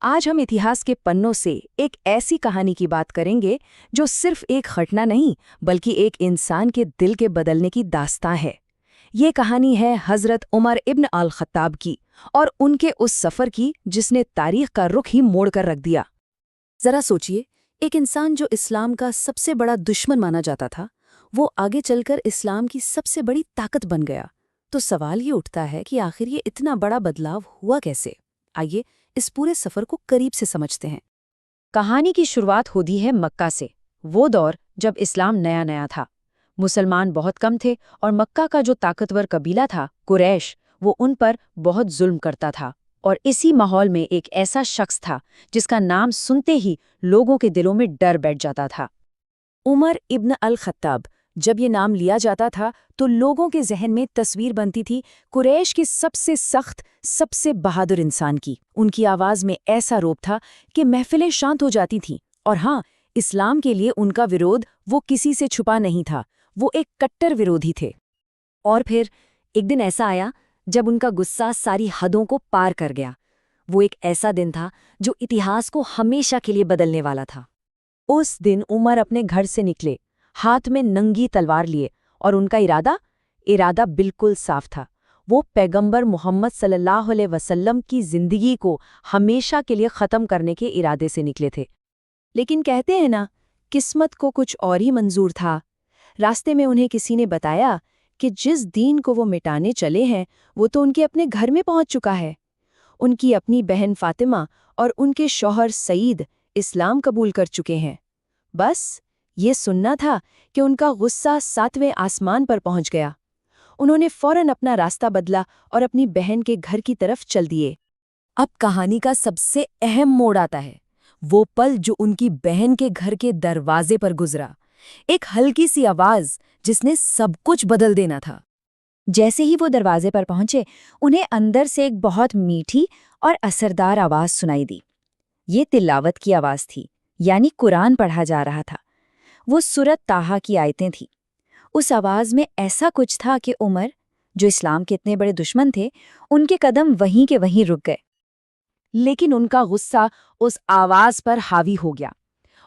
آج ہم اتہاس کے پنوں سے ایک ایسی کہانی کی بات کریں گے جو صرف ایک گھٹنا نہیں بلکہ ایک انسان کے دل کے بدلنے کی داستان ہے۔ یہ کہانی ہے حضرت عمر ابن الخطاب کی اور ان کے اس سفر کی جس نے تاریخ کا رخ ہی موڑ کر رکھ دیا۔ ذرا سوچئے، ایک انسان جو اسلام کا سب سے بڑا دشمن مانا جاتا تھا، وہ آگے چل کر اسلام کی سب سے بڑی طاقت بن گیا۔ تو سوال یہ اٹھتا ہے کہ آخر یہ اتنا بڑا بدلاؤ ہوا کیسے؟ آئیے اس پورے سفر کو قریب سے سمجھتے ہیں۔ کہانی کی شروعات ہوتی ہے مکہ سے، وہ دور جب اسلام نیا نیا تھا۔ مسلمان بہت کم تھے اور مکہ کا جو طاقتور قبیلہ تھا قریش، وہ ان پر بہت ظلم کرتا تھا۔ اور اسی ماحول میں ایک ایسا شخص تھا جس کا نام سنتے ہی لوگوں کے دلوں میں ڈر بیٹھ جاتا تھا، عمر ابن الخطاب۔ جب یہ نام لیا جاتا تھا تو لوگوں کے ذہن میں تصویر بنتی تھی قریش کے سب سے سخت، سب سے بہادر انسان کی۔ ان کی آواز میں ایسا روب تھا کہ محفلیں شانت ہو جاتی تھیں۔ اور ہاں، اسلام کے لیے ان کا ورودھ وہ کسی سے چھپا نہیں تھا، وہ ایک کٹر ورودھی تھے۔ اور پھر ایک دن ایسا آیا جب ان کا غصہ ساری حدوں کو پار کر گیا۔ وہ ایک ایسا دن تھا جو اتہاس کو ہمیشہ کے لیے بدلنے والا تھا۔ اس دن عمر اپنے گھر سے نکلے، ہاتھ میں ننگی تلوار لیے، اور ان کا ارادہ بالکل صاف تھا۔ وہ پیغمبر محمد صلی اللہ علیہ وسلم کی زندگی کو ہمیشہ کے لیے ختم کرنے کے ارادے سے نکلے تھے۔ لیکن کہتے ہیں نا، قسمت کو کچھ اور ہی منظور تھا۔ راستے میں انہیں کسی نے بتایا کہ جس دین کو وہ مٹانے چلے ہیں وہ تو ان کے اپنے گھر میں پہنچ چکا ہے۔ ان کی اپنی بہن فاطمہ اور ان کے شوہر سعید اسلام قبول کر چکے ہیں۔ بس یہ سننا تھا کہ ان کا غصہ 7ویں آسمان پر پہنچ گیا۔ انہوں نے فوراً اپنا راستہ بدلا اور اپنی بہن کے گھر کی طرف چل دیے۔ اب کہانی کا سب سے اہم موڑ آتا ہے، وہ پل جو ان کی بہن کے گھر کے دروازے پر گزرا۔ ایک ہلکی سی آواز جس نے سب کچھ بدل دینا تھا۔ جیسے ہی وہ دروازے پر پہنچے، انہیں اندر سے ایک بہت میٹھی اور اثردار آواز سنائی دی۔ یہ تلاوت کی آواز تھی، یعنی قرآن پڑھا جا رہا تھا۔ وہ سورۃ طٰہٰ کی آیتیں تھیں۔ اس آواز میں ایسا کچھ تھا کہ عمر، جو اسلام کے اتنے بڑے دشمن تھے، ان کے قدم وہیں کے وہیں رک گئے۔ لیکن ان کا غصہ اس آواز پر حاوی ہو گیا۔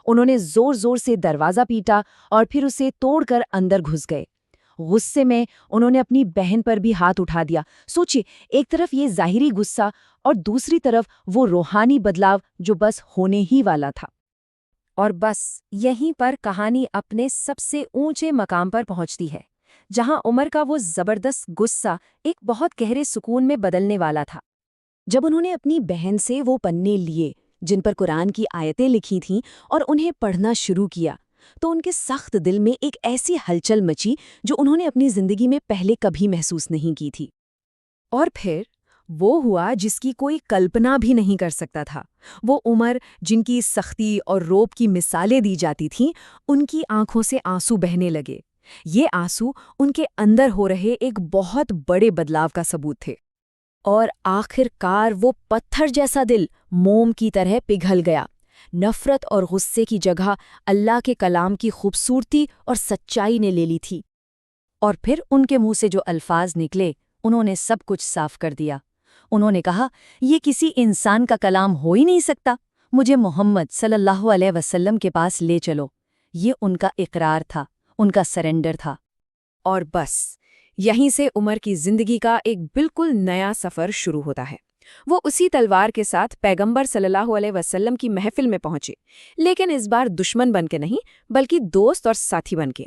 انہوں نے زور زور سے دروازہ پیٹا اور پھر اسے توڑ کر اندر گھس گئے۔ غصے میں انہوں نے اپنی بہن پر بھی ہاتھ اٹھا دیا۔ سوچئے، ایک طرف یہ ظاہری غصہ اور دوسری طرف وہ روحانی بدلاؤ جو بس ہونے ہی والا تھا۔ اور بس یہیں پر کہانی اپنے سب سے اونچے مقام پر پہنچتی ہے، جہاں عمر کا وہ زبردست غصہ ایک بہت گہرے سکون میں بدلنے والا تھا۔ جب انہوں نے اپنی بہن سے وہ پنے لیے جن پر قرآن کی آیتیں لکھی تھیں اور انہیں پڑھنا شروع کیا، تو ان کے سخت دل میں ایک ایسی ہلچل مچی جو انہوں نے اپنی زندگی میں پہلے کبھی محسوس نہیں کی تھی۔ اور پھر وہ ہوا جس کی کوئی کلپنا بھی نہیں کر سکتا تھا۔ وہ عمر جن کی سختی اور روب کی مثالیں دی جاتی تھیں، ان کی آنکھوں سے آنسو بہنے لگے۔ یہ آنسو ان کے اندر ہو رہے ایک بہت بڑے بدلاؤ کا ثبوت تھے۔ اور آخر کار وہ پتھر جیسا دل موم کی طرح پگھل گیا۔ نفرت اور غصے کی جگہ اللہ کے کلام کی خوبصورتی اور سچائی نے لے لی تھی۔ اور پھر ان کے منہ سے جو الفاظ نکلے، انہوں نے سب کچھ صاف کر دیا۔ انہوں نے کہا، یہ کسی انسان کا کلام ہو ہی نہیں سکتا، مجھے محمد صلی اللہ علیہ وسلم کے پاس لے چلو۔ یہ ان کا اقرار تھا، ان کا سرنڈر تھا۔ اور بس یہیں سے عمر کی زندگی کا ایک بالکل نیا سفر شروع ہوتا ہے۔ وہ اسی تلوار کے ساتھ پیغمبر صلی اللہ علیہ وسلم کی محفل میں پہنچے، لیکن اس بار دشمن بن کے نہیں بلکہ دوست اور ساتھی بن کے۔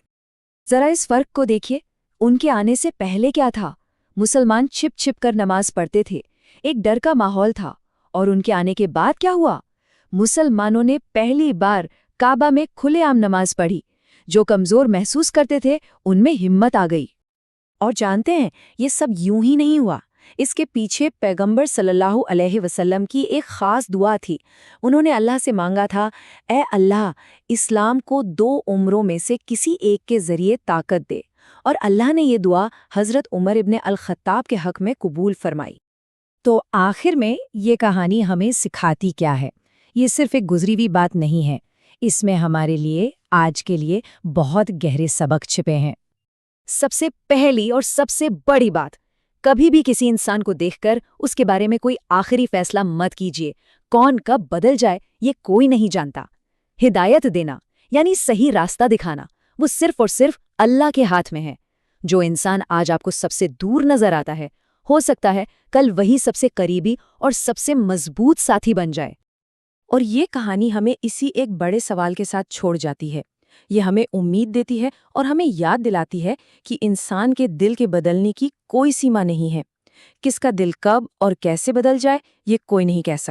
ذرا اس فرق کو دیکھیے، ان کے آنے سے پہلے کیا تھا؟ مسلمان چھپ چھپ کر نماز پڑھتے تھے، ایک ڈر کا ماحول تھا۔ اور ان کے آنے کے بعد کیا ہوا؟ مسلمانوں نے پہلی بار کعبہ میں کھلے عام نماز پڑھی۔ جو کمزور محسوس کرتے تھے ان میں ہمت آ گئی۔ اور جانتے ہیں، یہ سب یوں ہی نہیں ہوا، اس کے پیچھے پیغمبر صلی اللہ علیہ وسلم کی ایک خاص دعا تھی۔ انہوں نے اللہ سے مانگا تھا، اے اللہ، اسلام کو 2 عمروں میں سے کسی ایک کے ذریعے طاقت دے۔ اور اللہ نے یہ دعا حضرت عمر ابن الخطاب کے حق میں قبول فرمائی۔ تو آخر میں یہ کہانی ہمیں سکھاتی کیا ہے؟ یہ صرف ایک گزری ہوئی بات نہیں ہے، اس میں ہمارے لیے آج کے لیے بہت گہرے سبق چھپے ہیں۔ سب سے پہلی اور سب سے بڑی بات، کبھی بھی کسی انسان کو دیکھ کر اس کے بارے میں کوئی آخری فیصلہ مت کیجیے۔ کون کب بدل جائے یہ کوئی نہیں جانتا۔ ہدایت دینا یعنی صحیح راستہ دکھانا، وہ صرف اور صرف اللہ کے ہاتھ میں ہے۔ جو انسان آج آپ کو سب سے دور نظر آتا ہے، ہو سکتا ہے کل وہی سب سے قریبی اور سب سے مضبوط ساتھی بن جائے۔ اور یہ کہانی ہمیں اسی ایک بڑے سوال کے ساتھ چھوڑ جاتی ہے۔ یہ ہمیں امید دیتی ہے اور ہمیں یاد دلاتی ہے کہ انسان کے دل کے بدلنے کی کوئی سیما نہیں ہے۔ کس کا دل کب اور کیسے بدل جائے یہ کوئی نہیں کہہ سکتا۔